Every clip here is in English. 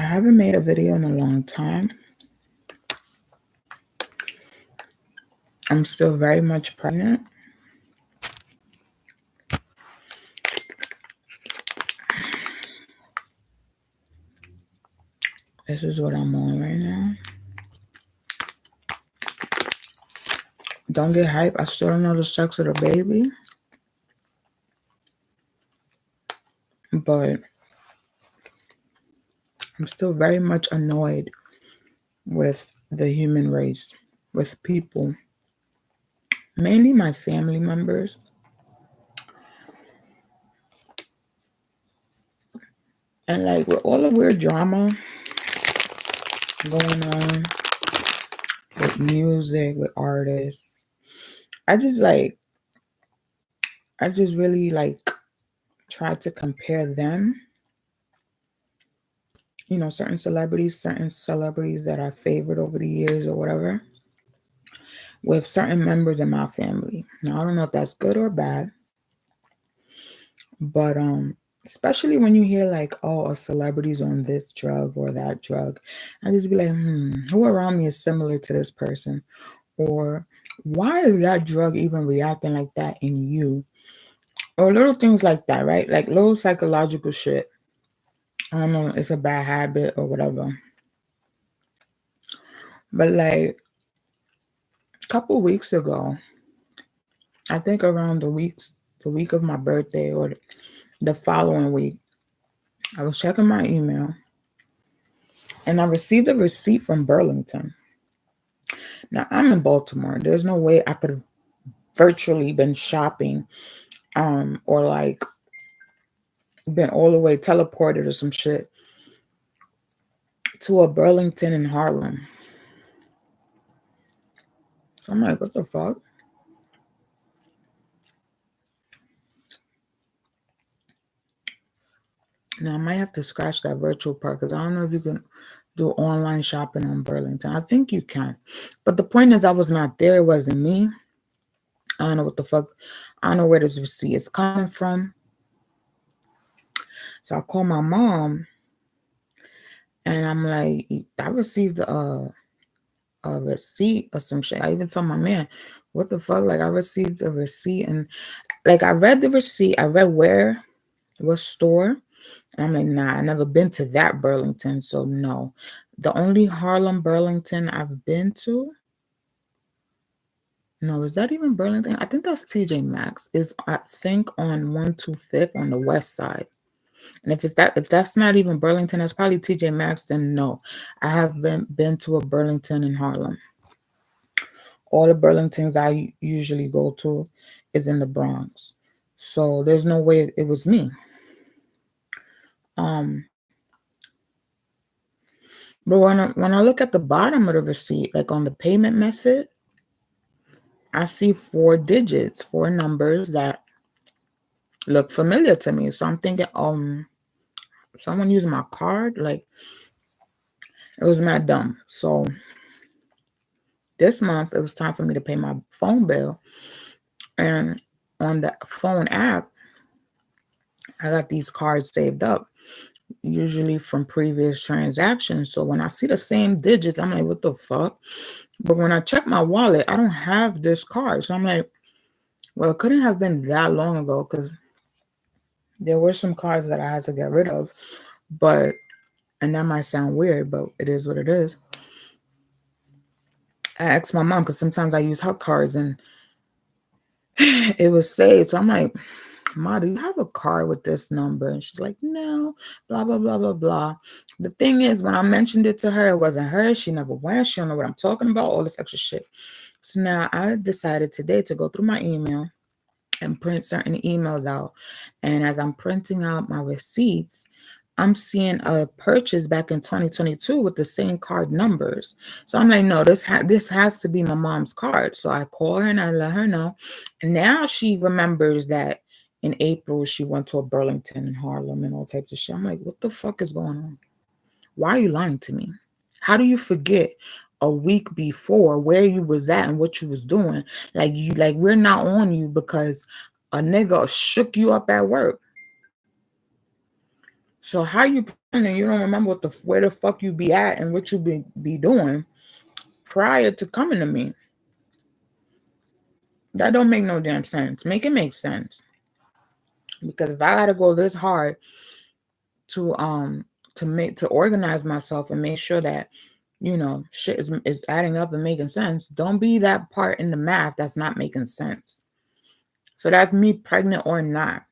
haven't made a video in a long time. I'm still very much pregnant. This is what I'm on right now. Don't get hype. I still don't know the sex of the baby. But I'm still very much annoyed with the human race, with people, mainly my family members. And like with all the weird drama going on with music, with artists, I just really try to compare them, certain celebrities that I favored over the years or whatever, with certain members in my family. Now, I don't know if that's good or bad, but especially when you hear like, oh, a celebrity's on this drug or that drug, I just be like, who around me is similar to this person? Or why is that drug even reacting like that in you? Or little things like that, right? Like little psychological shit. I don't know, it's a bad habit or whatever. But like a couple weeks ago, I think around the week of my birthday or the following week, I was checking my email and I received a receipt from Burlington. Now I'm in Baltimore. There's no way I could have virtually been shopping or like been all the way teleported or some shit to a Burlington in Harlem. So I'm like, what the fuck? Now I might have to scratch that virtual part because I don't know if you can do online shopping on Burlington. I think you can. But the point is I was not there. It wasn't me. I don't know what the fuck. I don't know where this receipt is coming from. So I call my mom and I'm like, I received a receipt or some shit. I even told my man, what the fuck? Like I received a receipt and like I read the receipt. I read where, what store. And I'm like, nah, I never been to that Burlington. So no. The only Harlem Burlington I've been to. No, is that even Burlington? I think that's TJ Maxx. Is I think on 125th on the west side. And if that's not even Burlington, that's probably TJ Maxx, then no. I have been to a Burlington in Harlem. All the Burlingtons I usually go to is in the Bronx. So there's no way it was me. But when I look at the bottom of the receipt, like on the payment method, I see 4 digits, 4 numbers that look familiar to me. So I'm thinking, someone using my card, like it was mad dumb. So this month it was time for me to pay my phone bill. And on the phone app, I got these cards saved up, usually from previous transactions. So when I see the same digits, I'm like, what the fuck? But when I check my wallet, I don't have this card. So I'm like, well, it couldn't have been that long ago because there were some cards that I had to get rid of. And that might sound weird, but it is what it is. I asked my mom because sometimes I use her cards and it was saved. So I'm like, Ma, do you have a card with this number? And she's like, no, blah, blah, blah, blah, blah. The thing is, when I mentioned it to her, it wasn't her. She never went. She don't know what I'm talking about, all this extra shit. So now I decided today to go through my email and print certain emails out. And as I'm printing out my receipts, I'm seeing a purchase back in 2022 with the same card numbers. So I'm like, no, this has to be my mom's card. So I call her and I let her know. And now she remembers that in April she went to a Burlington in Harlem and all types of shit. I'm like, what the fuck is going on? Why are you lying to me? How do you forget a week before where you was at and what you was doing? Like we're not on you because a nigga shook you up at work. So how you pretending you don't remember where the fuck you be at and what you be doing prior to coming to me? That don't make no damn sense. Make it make sense. Because if I gotta go this hard to organize myself and make sure that shit is adding up and making sense, don't be that part in the math that's not making sense. So that's me, pregnant or not.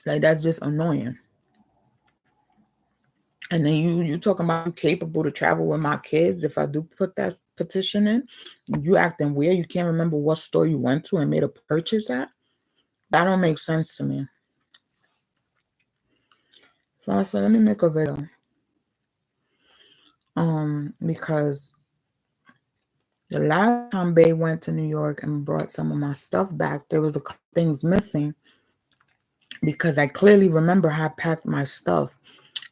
Like, that's just annoying. And then you talking about you capable to travel with my kids. If I do put that petition in, you acting weird. You can't remember what store you went to and made a purchase at. That don't make sense to me. So I said, let me make a video. Because the last time Bay went to New York and brought some of my stuff back, there was a couple things missing because I clearly remember how I packed my stuff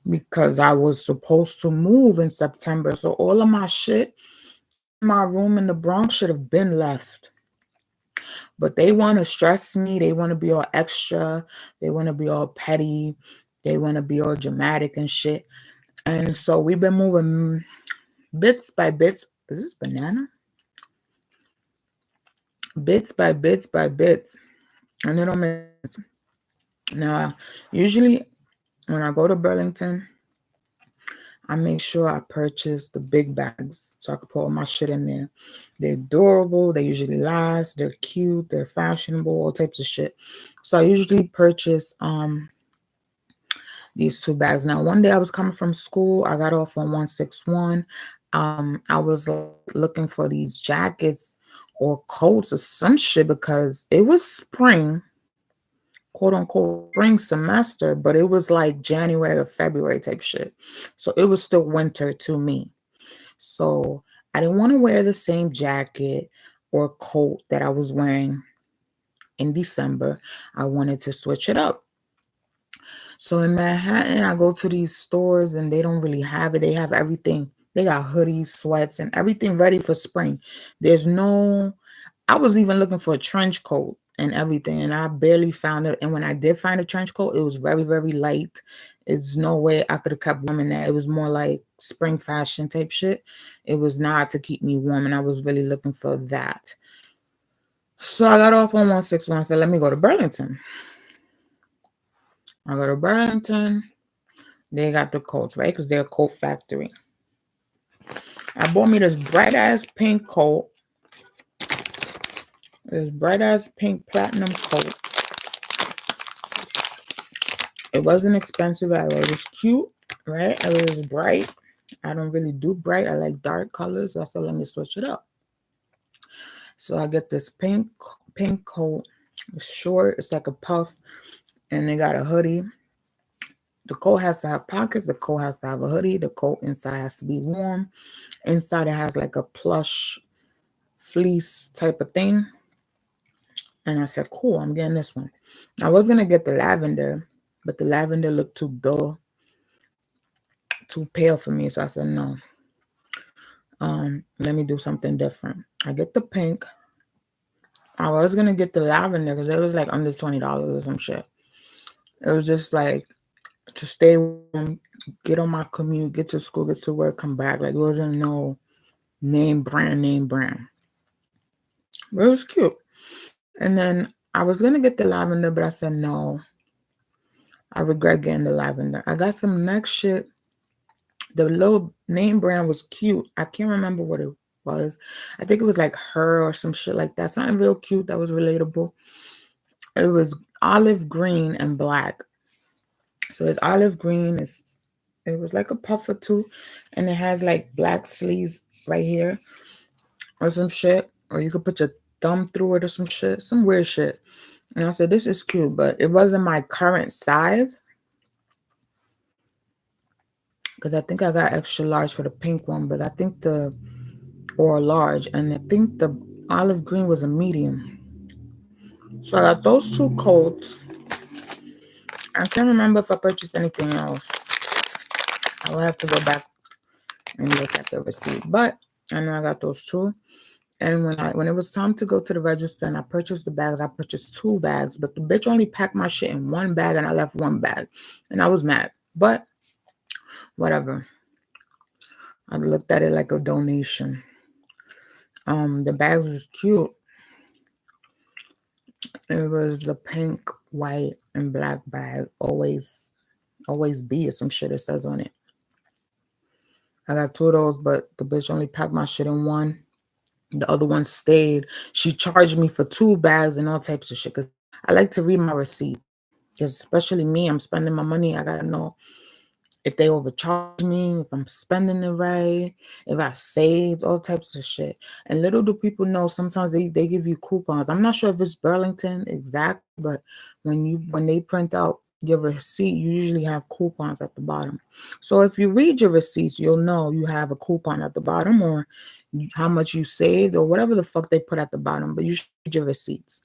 because I was supposed to move in September. So all of my shit in my room in the Bronx should have been left. But they want to stress me. They want to be all extra. They want to be all petty. They want to be all dramatic and shit. And so we've been moving bits by bits. Is this banana? Bits by bits by bits. And it don't make sense. Now, usually when I go to Burlington, I make sure I purchase the big bags so I can put all my shit in there. They're durable. They usually last. They're cute. They're fashionable. All types of shit. So I usually purchase these 2 bags. Now, one day I was coming from school. I got off on 161. I was looking for these jackets or coats or some shit because it was spring, quote unquote spring semester, but it was like January or February type shit. So it was still winter to me. So I didn't want to wear the same jacket or coat that I was wearing in December. I wanted to switch it up. So in Manhattan, I go to these stores and they don't really have it. They have everything. They got hoodies, sweats, and everything ready for spring. I was even looking for a trench coat and everything, and I barely found it. And when I did find a trench coat, it was very, very light. It's no way I could have kept warm in that. It was more like spring fashion type shit. It was not to keep me warm, and I was really looking for that. So I got off on 161. I said, let me go to Burlington. I go to Burlington. They got the coats, right? Because they're a coat factory. I bought me this bright ass pink coat. This bright ass pink platinum coat. It wasn't expensive at all. It was cute, right? It was bright. I don't really do bright. I like dark colors. So I said, let me switch it up. So I get this pink coat. It's short. It's like a puff. And they got a hoodie. The coat has to have pockets. The coat has to have a hoodie. The coat inside has to be warm. Inside it has like a plush fleece type of thing. And I said, cool, I'm getting this one. I was going to get the lavender, but the lavender looked too dull, too pale for me. So I said, no. Let me do something different. I get the pink. I was going to get the lavender because it was like under $20 or some shit. It was just like to stay warm, get on my commute, get to school, get to work, come back. Like, it wasn't no name brand. But it was cute. And then I was going to get the lavender, but I said, no, I regret getting the lavender. I got some next shit. The little name brand was cute. I can't remember what it was. I think it was like Her or some shit like that. Something real cute that was relatable. It was olive green and black. So it's olive green. It was like a puffer too. And it has like black sleeves right here or some shit. Or you could put your thumb through it or some shit. Some weird shit. And I said, this is cute, but it wasn't my current size. Because I think I got extra large for the pink one, but I think or large, and I think the olive green was a medium. So I got those 2 coats. I can't remember if I purchased anything else. I will have to go back and look at the receipt, but I know I got those 2. And when it was time to go to the register and I purchased the bags, I purchased 2 bags, but the bitch only packed my shit in 1 bag and I left 1 bag, and I was mad. But whatever. I looked at it like a donation. The bags was cute. It was the pink, white, and black bag. Always be or some shit it says on it. I got two of those, but the bitch only packed my shit in one. The other one stayed. She charged me for two bags and all types of shit. Cause I like to read my receipts. Because especially me, I'm spending my money. I gotta know if they overcharge me, if I'm spending it right, if I saved, all types of shit. And little do people know, sometimes they give you coupons. I'm not sure if it's Burlington exactly, but when they print out your receipt, you usually have coupons at the bottom. So if you read your receipts, you'll know you have a coupon at the bottom, or how much you saved, or whatever the fuck they put at the bottom. But you should read your receipts.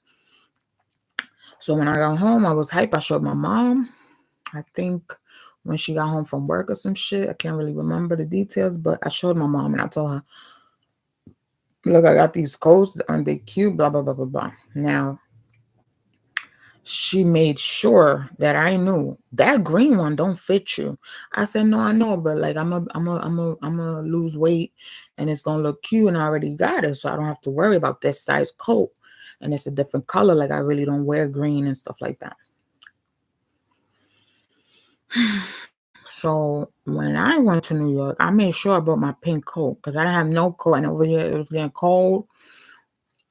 So when I got home, I was hype. I showed my mom. I think when she got home from work or some shit. I can't really remember the details, but I showed my mom and I told her, look, I got these coats and they cute, blah, blah, blah, blah, blah. Now, she made sure that I knew that green one don't fit you. I said, no, I know, but like I'm a lose weight and it's gonna look cute and I already got it. So I don't have to worry about this size coat. And it's a different color. Like I really don't wear green and stuff like that. So when I went to New York, I made sure I brought my pink coat because I didn't have no coat, and over here it was getting cold.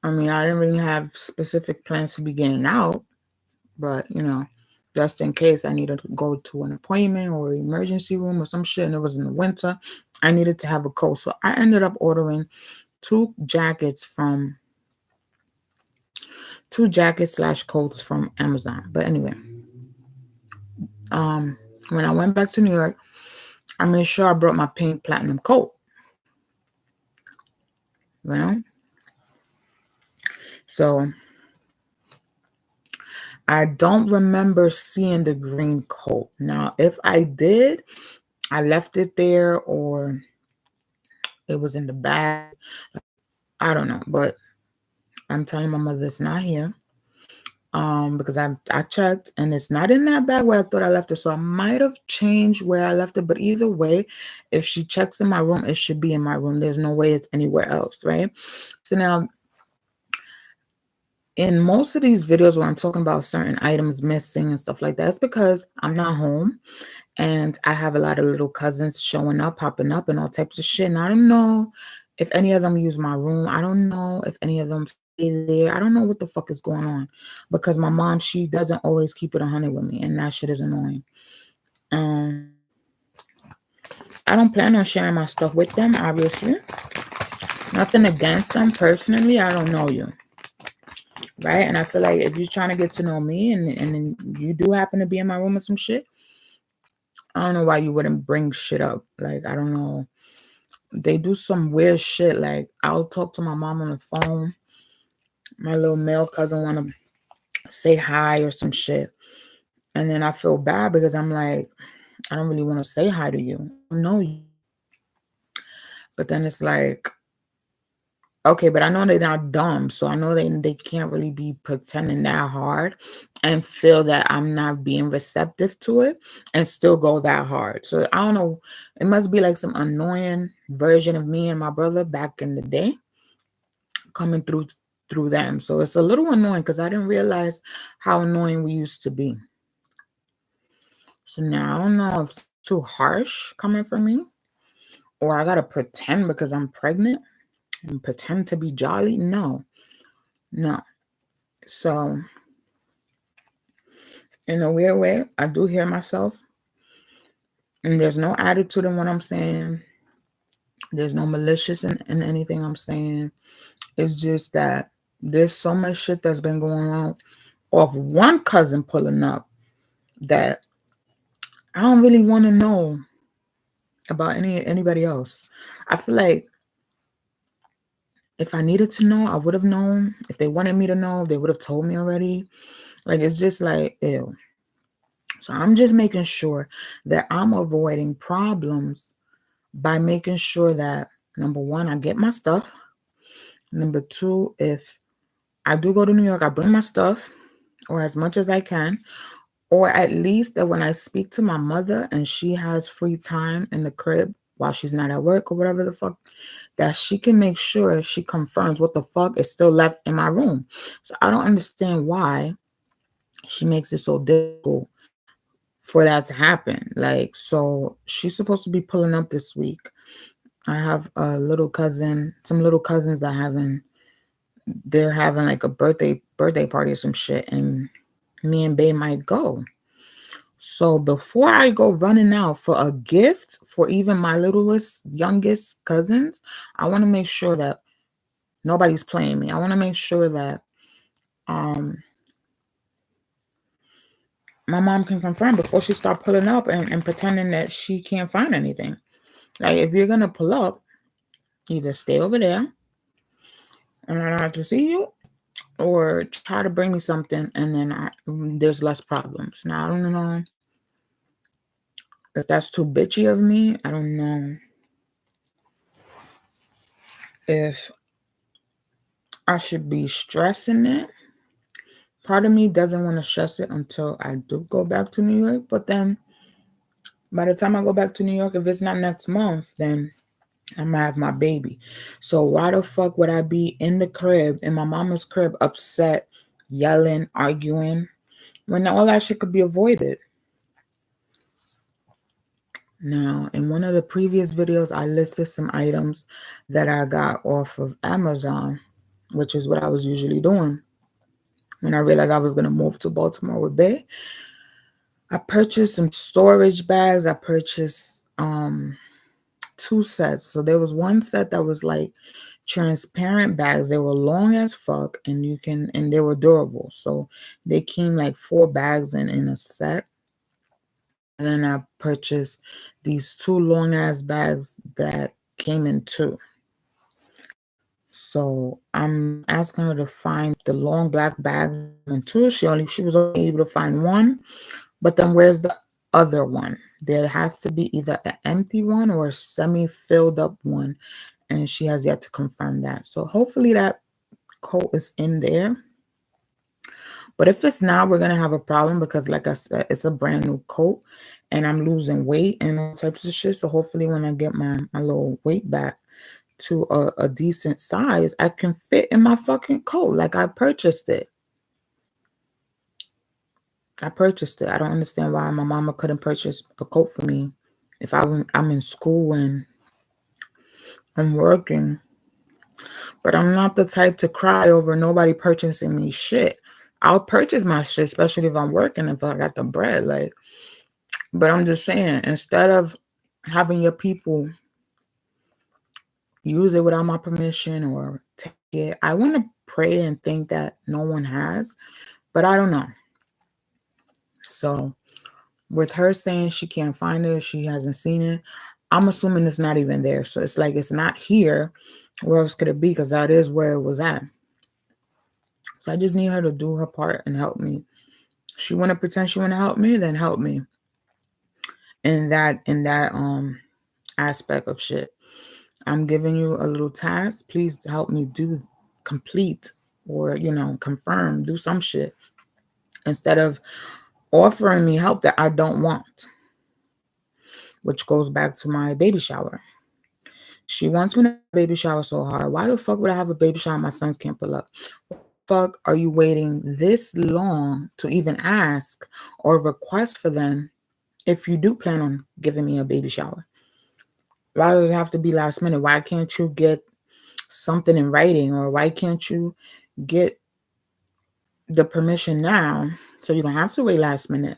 I mean, I didn't really have specific plans to be getting out, but just in case I needed to go to an appointment or emergency room or some shit, and it was in the winter, I needed to have a coat. So I ended up ordering two jackets slash coats from Amazon. But anyway, when I went back to New York, I made sure I brought my pink platinum coat. You know, so I don't remember seeing the green coat. Now, if I did, I left it there or it was in the bag. I don't know, but I'm telling my mother it's not here. Because I checked and it's not in that bag where I thought I left it. So I might have changed where I left it. But either way, if she checks in my room, it should be in my room. There's no way it's anywhere else, right? So now, in most of these videos where I'm talking about certain items missing and stuff like that, it's because I'm not home. And I have a lot of little cousins showing up, popping up, and all types of shit. And I don't know if any of them use my room. I don't know if any of them stay there. I don't know what the fuck is going on. Because my mom, she doesn't always keep it 100 with me. And that shit is annoying. I don't plan on sharing my stuff with them, obviously. Nothing against them personally. I don't know you. Right? And I feel like if you're trying to get to know me and then you do happen to be in my room or some shit, I don't know why you wouldn't bring shit up. Like, I don't know. They do some weird shit. Like, I'll talk to my mom on the phone. My little male cousin want to say hi or some shit. And then I feel bad because I'm like, I don't really want to say hi to you. I don't know you. But then it's like, okay, but I know they're not dumb. So I know they can't really be pretending that hard and feel that I'm not being receptive to it and still go that hard. So I don't know. It must be like some annoying version of me and my brother back in the day coming through them. So it's a little annoying because I didn't realize how annoying we used to be. So now I don't know if it's too harsh coming from me or I got to pretend because I'm pregnant and pretend to be jolly. No. So in a weird way, I do hear myself, and there's no attitude in what I'm saying. There's no malicious in anything I'm saying. It's just that there's so much shit that's been going on off one cousin pulling up that I don't really want to know about anybody else. I feel like if I needed to know, I would have known. If they wanted me to know, they would have told me already. Like, it's just like, ew. So I'm just making sure that I'm avoiding problems by making sure that, number one, I get my stuff. Number two, if I do go to New York, I bring my stuff or as much as I can. or at least that when I speak to my mother and she has free time in the crib while she's not at work or whatever the fuck, that she can make sure she confirms what the fuck is still left in my room. So I don't understand why she makes it so difficult for that to happen. Like, so she's supposed to be pulling up this week. I have a little cousin, some little cousins that having they're having like a birthday party or some shit, and me and Bay might go. So before I go running out for a gift for even my littlest, youngest cousins, I want to make sure that nobody's playing me. I want to make sure that um my mom can confirm before she start pulling up and pretending that she can't find anything. Like, if you're gonna pull up, either stay over there and I don't have to see you, or try to bring me something, and then there's less problems. Now I don't know if that's too bitchy of me. I don't know if I should be stressing it. Part of me doesn't want to stress it until I do go back to New York. But then by the time I go back to New York, if it's not next month, then I'm gonna have my baby. So why the fuck would I be in the crib, in my mama's crib, upset, yelling, arguing, when all that shit could be avoided? Now, in one of the previous videos, I listed some items that I got off of Amazon, which is what I was usually doing when I realized I was gonna move to Baltimore with Bay. I purchased some storage bags. I purchased two sets. So there was one set that was like transparent bags. They were long as fuck, and they were durable. So they came like 4 bags in a set. And then I purchased these 2 long ass bags that came in 2. So I'm asking her to find the long black bags in 2. She was only able to find one. But then where's the other one? There has to be either an empty one or a semi-filled up one, and she has yet to confirm that. So hopefully that coat is in there. But if it's not, we're gonna have a problem because, like I said, it's a brand new coat, and I'm losing weight and all types of shit. So hopefully, when I get my little weight back to a decent size, I can fit in my fucking coat. Like, I purchased it. I don't understand why my mama couldn't purchase a coat for me if I'm in school and I'm working. But I'm not the type to cry over nobody purchasing me shit. I'll purchase my shit, especially if I'm working, if I got the bread. Like, but I'm just saying, instead of having your people use it without my permission or take it, I want to pray and think that no one has, but I don't know. So with her saying she can't find it, she hasn't seen it, I'm assuming it's not even there. So it's like it's not here. Where else could it be? Because that is where it was at. So I just need her to do her part and help me. She want to pretend she want to help me, then help me in that aspect of shit. I'm giving you a little task. Please help me complete, or confirm, do some shit instead of offering me help that I don't want, which goes back to my baby shower. She wants me to have a baby shower so hard. Why the fuck would I have a baby shower my sons can't pull up? Fuck are you waiting this long to even ask or request for them if you do plan on giving me a baby shower? Why does it have to be last minute? Why can't you get something in writing, or why can't you get the permission now so you don't have to wait last minute?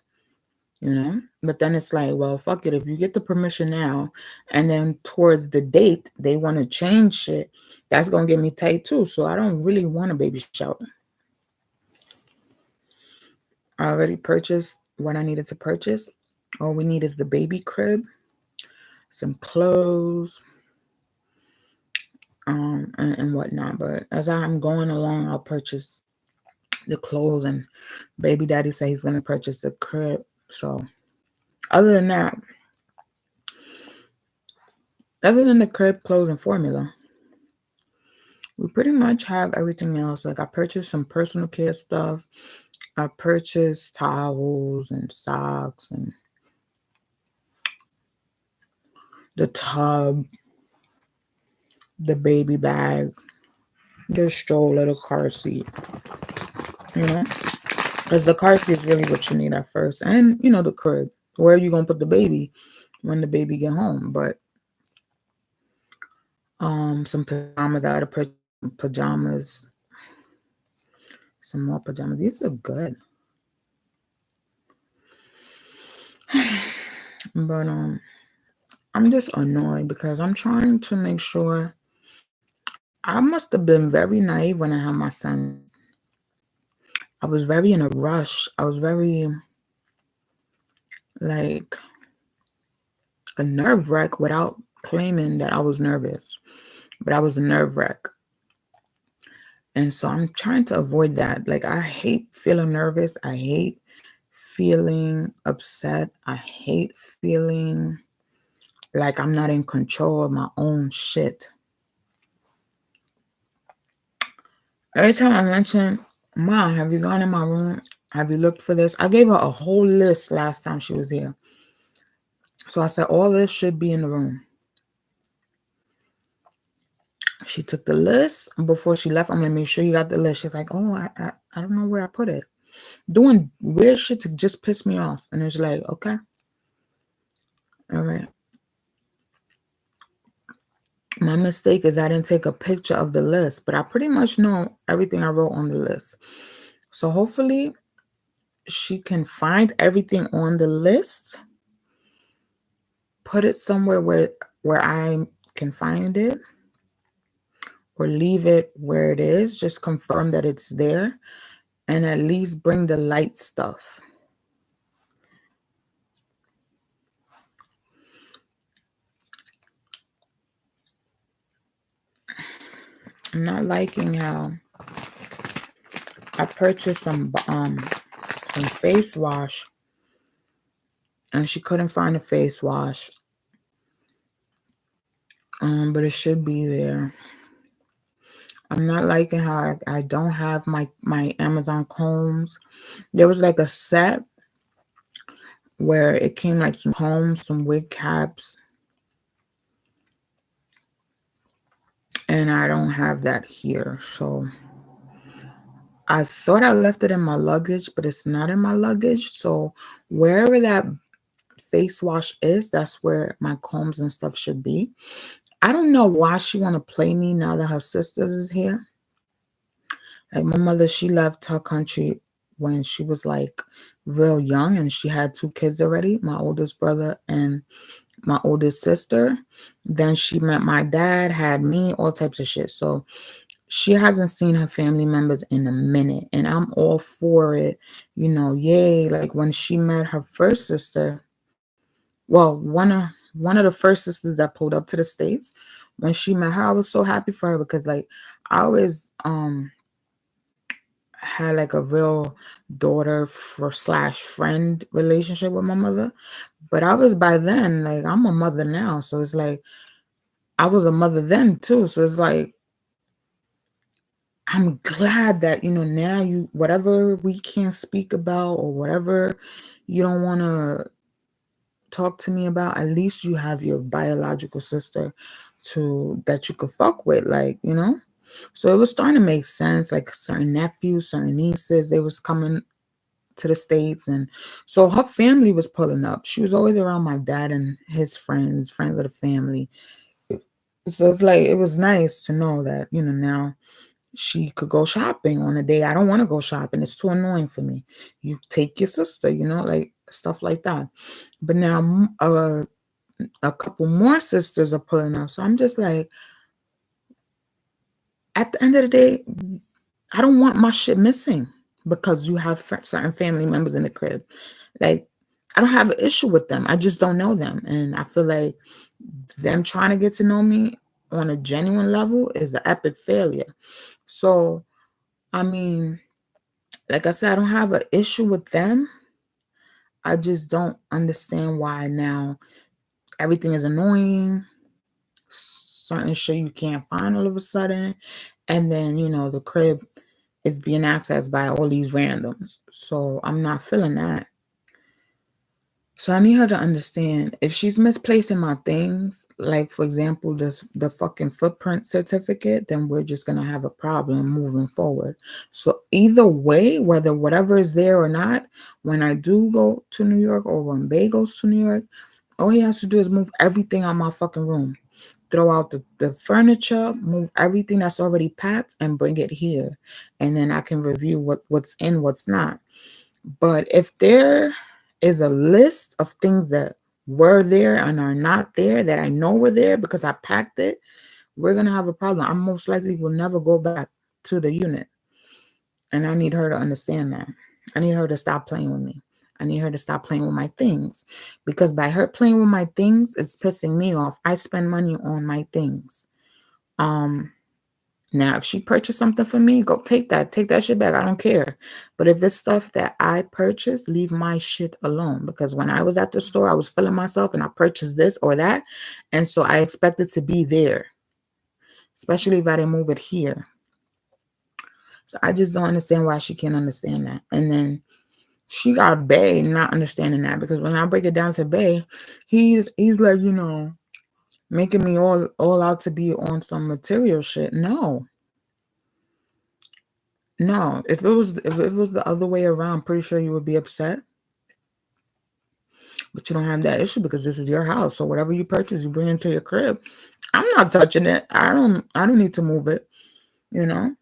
But then it's like, well, fuck it. If you get the permission now and then towards the date they want to change shit, that's gonna get me tight too. So I don't really want a baby shower. I already purchased what I needed to purchase. All we need is the baby crib, some clothes, and whatnot. But as I'm going along, I'll purchase the clothes, and baby daddy said he's gonna purchase the crib. So other than that, other than the crib, clothes, and formula, we pretty much have everything else. Like, I purchased some personal care stuff. I purchased towels and socks and the tub, the baby bag, the stroller, the car seat, you know? Because the car seat is really what you need at first. And, the crib. Where are you going to put the baby when the baby get home? But some pajamas, I had to purchase some pajamas, some more pajamas. These are good. But I'm just annoyed because I'm trying to make sure. I must have been very naive when I had my son. I was very in a rush. I was very like a nerve wreck without claiming that I was nervous, but I was a nerve wreck. And so I'm trying to avoid that. Like, I hate feeling nervous. I hate feeling upset. I hate feeling like I'm not in control of my own shit. Every time I mention, Mom, have you gone in my room? Have you looked for this? I gave her a whole list last time she was here. So I said, all this should be in the room. She took the list. Before she left, I'm like, make sure you got the list. She's like, oh, I don't know where I put it. Doing weird shit to just piss me off. And it's like, okay. All right. My mistake is I didn't take a picture of the list, but I pretty much know everything I wrote on the list. So hopefully she can find everything on the list, put it somewhere where I can find it, or leave it where it is, just confirm that it's there, and at least bring the light stuff. I'm not liking how I purchased some face wash, and she couldn't find a face wash. But it should be there. I'm not liking how I don't have my Amazon combs. There was like a set where it came like some combs, some wig caps, and I don't have that here. So I thought I left it in my luggage, but it's not in my luggage. So wherever that face wash is, that's where my combs and stuff should be. I don't know why she want to play me now that her sisters is here. Like, my mother, she left her country when she was like real young, and she had 2 kids already, my oldest brother and my oldest sister. Then she met my dad, had me, all types of shit. So she hasn't seen her family members in a minute, and I'm all for it. Yay. Like, when she met her first sister, well, one of the first sisters that pulled up to the States, when she met her, I was so happy for her because, like, I always had like a real daughter for slash friend relationship with my mother. But I was, by then, like, I'm a mother now. So it's like I was a mother then too. So it's like I'm glad that, now whatever we can't speak about, or whatever you don't want to talk to me about, at least you have your biological sister that you could fuck with, like. So it was starting to make sense. Like, certain nephews, certain nieces, they was coming to the States, and so her family was pulling up. She was always around my dad and his friends of the family. So it's like, it was nice to know that, now she could go shopping on a day I don't want to go shopping. It's too annoying for me. You take your sister, like stuff like that. But now a couple more sisters are pulling up. So I'm just like, at the end of the day, I don't want my shit missing because you have certain family members in the crib. Like, I don't have an issue with them. I just don't know them. And I feel like them trying to get to know me on a genuine level is an epic failure. So, I mean, like I said, I don't have an issue with them. I just don't understand why now everything is annoying. Certain shit you can't find all of a sudden. And then, the crib is being accessed by all these randoms. So I'm not feeling that. So I need her to understand if she's misplacing my things, like for example, the fucking footprint certificate, then we're just gonna have a problem moving forward. So either way, whether whatever is there or not, when I do go to New York or when Bay goes to New York, all he has to do is move everything out my fucking room. Throw out the furniture, move everything that's already packed and bring it here. And then I can review what's in, what's not. But if there is a list of things that were there and are not there that I know were there because I packed it, we're going to have a problem. I most likely will never go back to the unit. And I need her to understand that. I need her to stop playing with me. I need her to stop playing with my things because by her playing with my things, it's pissing me off. I spend money on my things. Um, Now, if she purchased something for me, go take that shit back. I don't care. But if it's stuff that I purchased, leave my shit alone. Because when I was at the store, I was feeling myself and I purchased this or that. And so I expect it to be there, especially if I didn't move it here. So I just don't understand why she can't understand that. And then she got Bay not understanding that because when I break it down to Bay, he's like, making me all out to be on some material shit. No. No, if it was the other way around, I'm pretty sure you would be upset. But you don't have that issue because this is your house. So whatever you purchase, you bring into your crib. I'm not touching it. I don't need to move it, you know?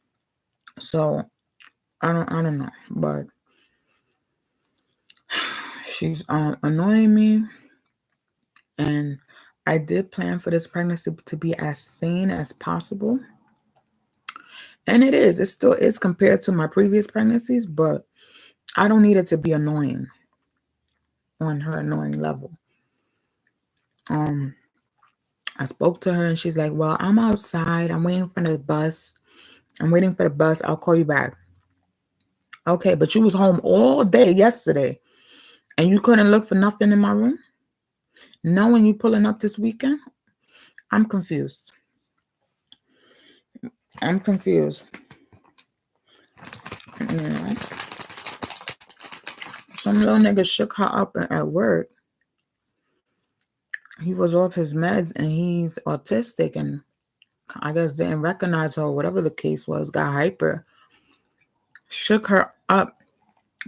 So I don't know. But she's annoying me. And I did plan for this pregnancy to be as sane as possible. And it is. It still is compared to my previous pregnancies, but I don't need it to be annoying on her annoying level. Um, I spoke to her and she's like, well, I'm outside. I'm waiting for the bus. I'm waiting for the bus. I'll call you back. Okay, but you was home all day yesterday and you couldn't look for nothing in my room? Knowing you pulling up this weekend? I'm confused. I'm confused. You know, some little nigga shook her up at work. He was off his meds and he's autistic and I guess didn't recognize her, whatever the case was, got hyper, shook her up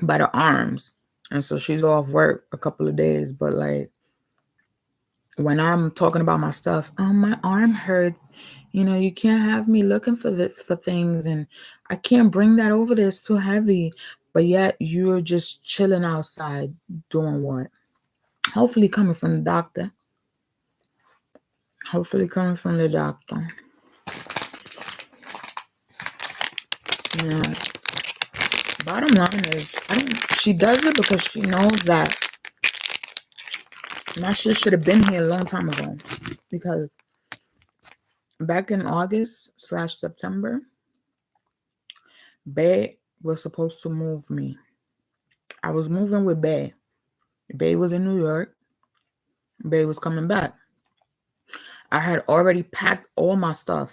by the arms. And so she's off work a couple of days. But like when I'm talking about my stuff, oh, my arm hurts. You can't have me looking for things and I can't bring that over there. It's too heavy. But yet you're just chilling outside doing what? Hopefully coming from the doctor. Hopefully coming from the doctor. Now, bottom line is, she does it because she knows that my shit should have been here a long time ago. Because back in August/September, Bay was supposed to move me. I was moving with Bay. Bay was in New York. Bay was coming back. I had already packed all my stuff.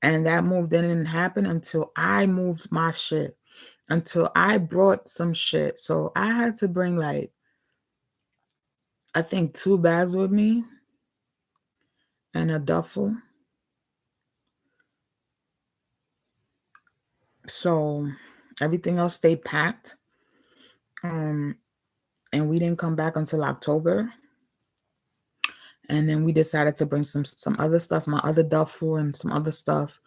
And that move didn't happen until I moved my shit. Until I brought some shit. So I had to bring I think 2 bags with me and a duffel. So everything else stayed packed. And we didn't come back until October. And then we decided to bring some other stuff, my other duffel and some other stuff,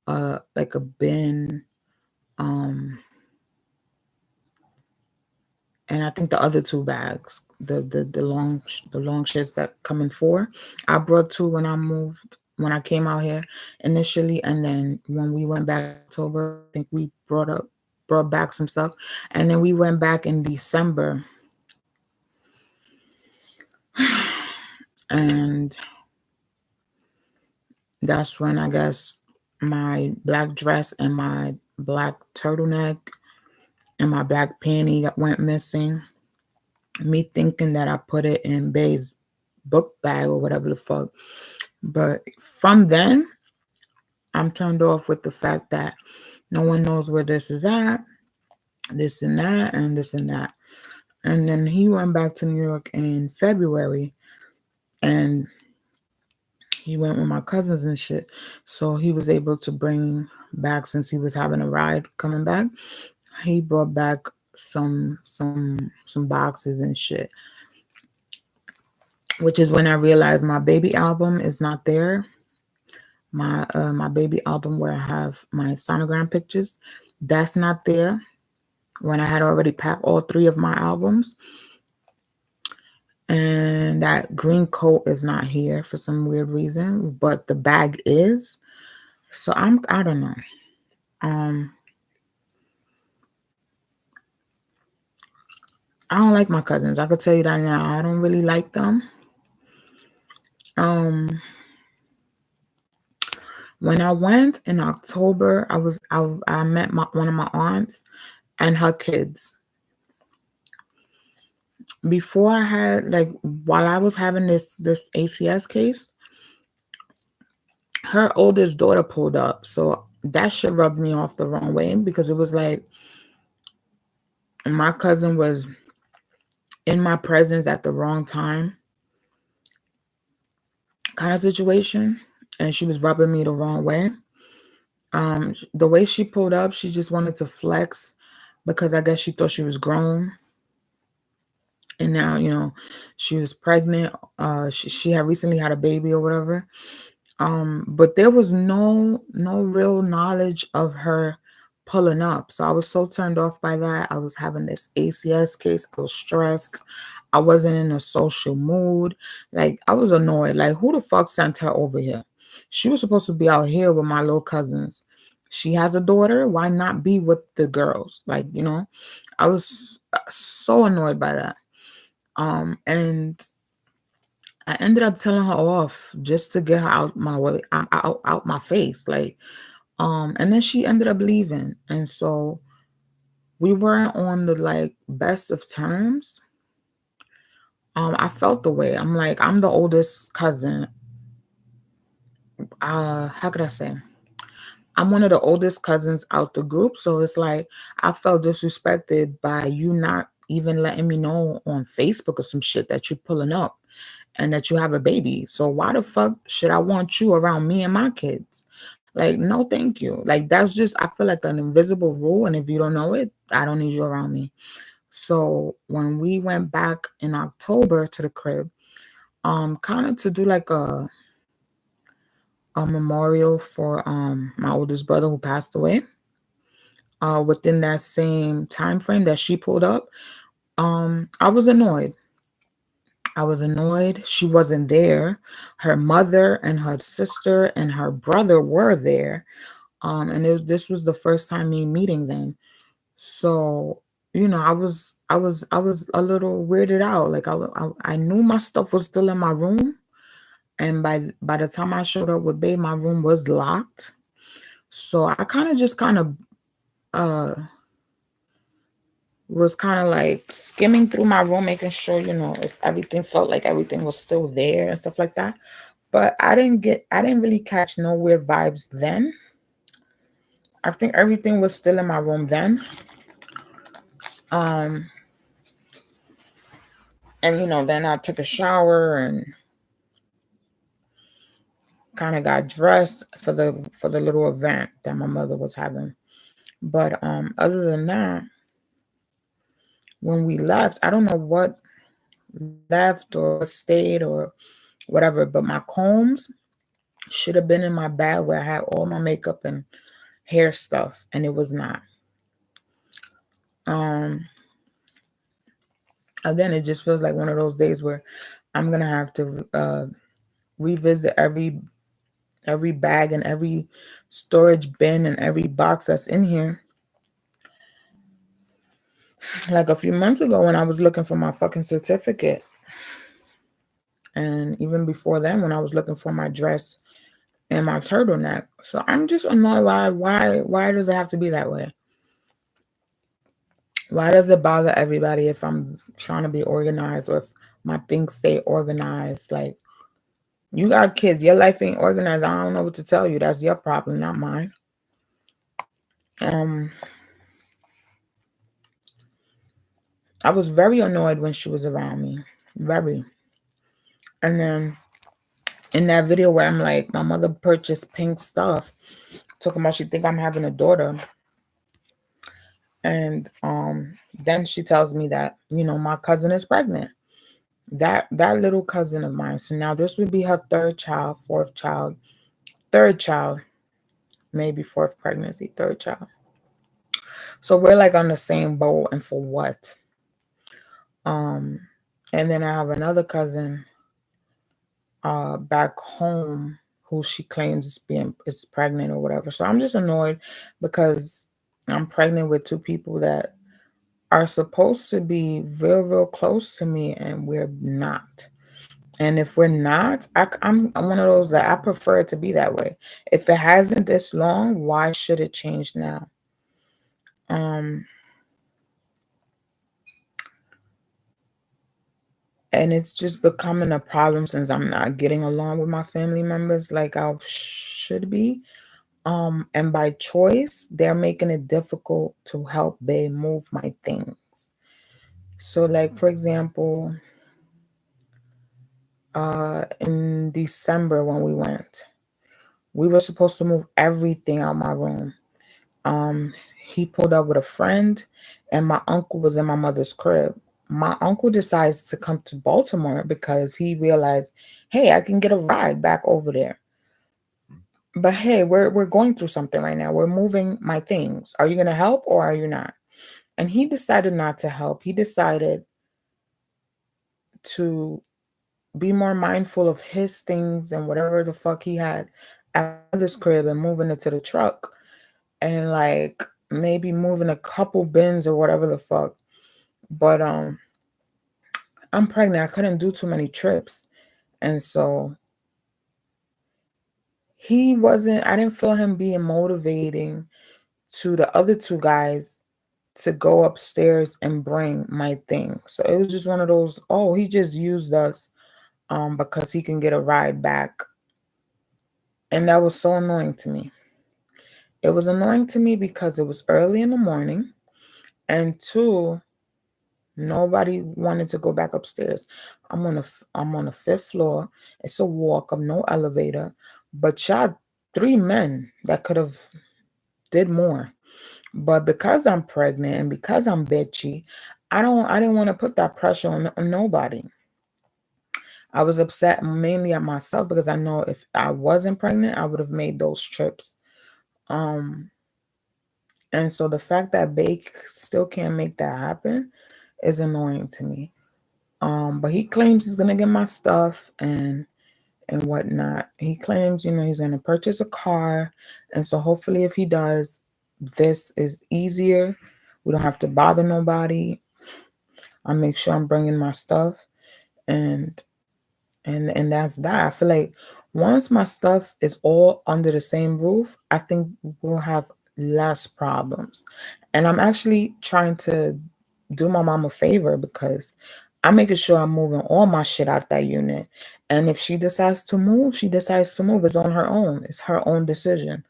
like a bin, and I think the other 2 bags, the long shits that come in 4. I brought 2 when I came out here initially, and then when we went back in October, I think we brought back some stuff, and then we went back in December, and that's when I guess my black dress and my black turtleneck and my black panty went missing. Me thinking that I put it in Bay's book bag or whatever the fuck. But from then, I'm turned off with the fact that No one knows where this is at, this and that, and this and that. And then he went back to New York in February, and he went with my cousins and shit. So he was able to bring back, since he was having a ride coming back, he brought back some boxes and shit. Which is when I realized my baby album is not there. My baby album where I have my sonogram pictures, that's not there. When I had already packed all three of my albums, and that green coat is not here for some weird reason, but the bag is. So I don't know. Um, I don't like my cousins. I could tell you that now. I don't really like them. Um, when I went in October, I met one of my aunts and her kids. Before I had, like, while I was having this ACS case, her oldest daughter pulled up. So that shit rubbed me off the wrong way, because it was like my cousin was in my presence at the wrong time kind of situation, and she was rubbing me the wrong way. The way she pulled up, she just wanted to flex, because I guess she thought she was grown, and now, she was pregnant. She had recently had a baby or whatever. But there was no real knowledge of her pulling up. So I was so turned off by that. I was having this ACS case. I was stressed. I wasn't in a social mood. Like, I was annoyed. Like, who the fuck sent her over here? She was supposed to be out here with my little cousins. She has a daughter. Why not be with the girls? Like, I was so annoyed by that. And I ended up telling her off just to get her out my way, out my face. Like, and then she ended up leaving. And so we weren't on the like best of terms. I felt the way. I'm like, I'm the oldest cousin. How could I say? I'm one of the oldest cousins out the group. So it's like I felt disrespected by you not even letting me know on Facebook or some shit that you're pulling up and that you have a baby. So why the fuck should I want you around me and my kids? Like, no, thank you. Like, that's just, I feel like an invisible rule. And if you don't know it, I don't need you around me. So when we went back in October to the crib, kind of to do like a memorial for my oldest brother who passed away, within that same time frame that she pulled up, I was annoyed. I was annoyed. She wasn't there. Her mother and her sister and her brother were there. And this was the first time me meeting them. So, I was a little weirded out. Like, I knew my stuff was still in my room, and by the time I showed up with babe, my room was locked. So I kind of uh was kind of like skimming through my room, making sure, if everything felt like everything was still there and stuff like that. But I didn't really catch no weird vibes then. I think everything was still in my room then. Um, and then I took a shower and kind of got dressed for the little event that my mother was having. But other than that, when we left, I don't know what left or what stayed or whatever, but my combs should have been in my bag where I had all my makeup and hair stuff, and it was not. Um, Again, it just feels like one of those days where I'm gonna have to revisit every bag and every storage bin and every box that's in here. Like a few months ago when I was looking for my fucking certificate, and even before then when I was looking for my dress and my turtleneck. So I'm just annoyed. Why does it have to be that way? Why does it bother everybody if I'm trying to be organized or if my things stay organized? Like, you got kids, your life ain't organized. I don't know what to tell you. That's your problem, not mine. Um, I was very annoyed when she was around me. Very. And then in that video where I'm like, my mother purchased pink stuff, talking about she think I'm having a daughter. And then she tells me that, my cousin is pregnant. That little cousin of mine. So now this would be her third child, maybe fourth pregnancy, third child. So we're like on the same boat, and for what? Um, and then I have another cousin back home who she claims is pregnant or whatever. So I'm just annoyed because I'm pregnant with two people that are supposed to be real, real close to me, and we're not. And if we're not, I'm one of those that I prefer it to be that way. If it hasn't this long, why should it change now? Um, and it's just becoming a problem since I'm not getting along with my family members like I should be. And by choice, they're making it difficult to help Bay move my things. So, like for example, in December when we were supposed to move everything out my room. Um, he pulled up with a friend, and my uncle was in my mother's crib. My uncle decides to come to Baltimore because he realized, hey, I can get a ride back over there. But hey, we're going through something right now. We're moving my things. Are you gonna help or are you not? And he decided not to help. He decided to be more mindful of his things and whatever the fuck he had at my mother's crib and moving it to the truck and like maybe moving a couple bins or whatever the fuck. But I'm pregnant. I couldn't do too many trips. And so I didn't feel him being motivating to the other two guys to go upstairs and bring my thing. So it was just one of those, oh, he just used us because he can get a ride back. And that was so annoying to me. It was annoying to me because it was early in the morning, and two, nobody wanted to go back upstairs. I'm on the fifth floor. It's a walk up, no elevator, but y'all three men that could have did more. But because I'm pregnant and because I'm bitchy, I didn't want to put that pressure on nobody. I was upset mainly at myself because I know if I wasn't pregnant, I would have made those trips. Um, and so the fact that Bake still can't make that happen is annoying to me. But he claims he's gonna get my stuff and whatnot. He claims, he's gonna purchase a car, and so hopefully, if he does, this is easier. We don't have to bother nobody. I make sure I'm bringing my stuff, and and that's that. I feel like once my stuff is all under the same roof, I think we'll have less problems. And I'm actually trying to do my mom a favor because I'm making sure I'm moving all my shit out that unit. And if she decides to move, she decides to move. It's on her own. It's her own decision.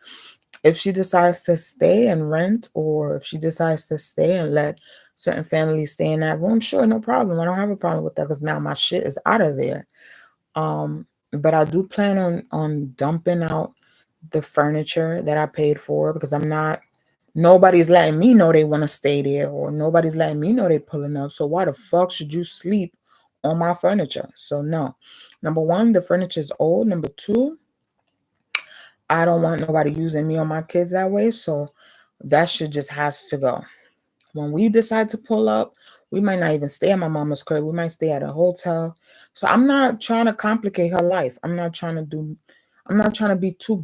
If she decides to stay and rent, or if she decides to stay and let certain families stay in that room, sure, no problem. I don't have a problem with that because now my shit is out of there. But I do plan on dumping out the furniture that I paid for because nobody's letting me know they want to stay there, or nobody's letting me know they pulling up. So why the fuck should you sleep on my furniture? So no. Number one, the furniture is old. Number two, I don't want nobody using me or my kids that way. So that shit just has to go. When we decide to pull up, we might not even stay at my mama's crib. We might stay at a hotel. So I'm not trying to complicate her life. I'm not trying to be too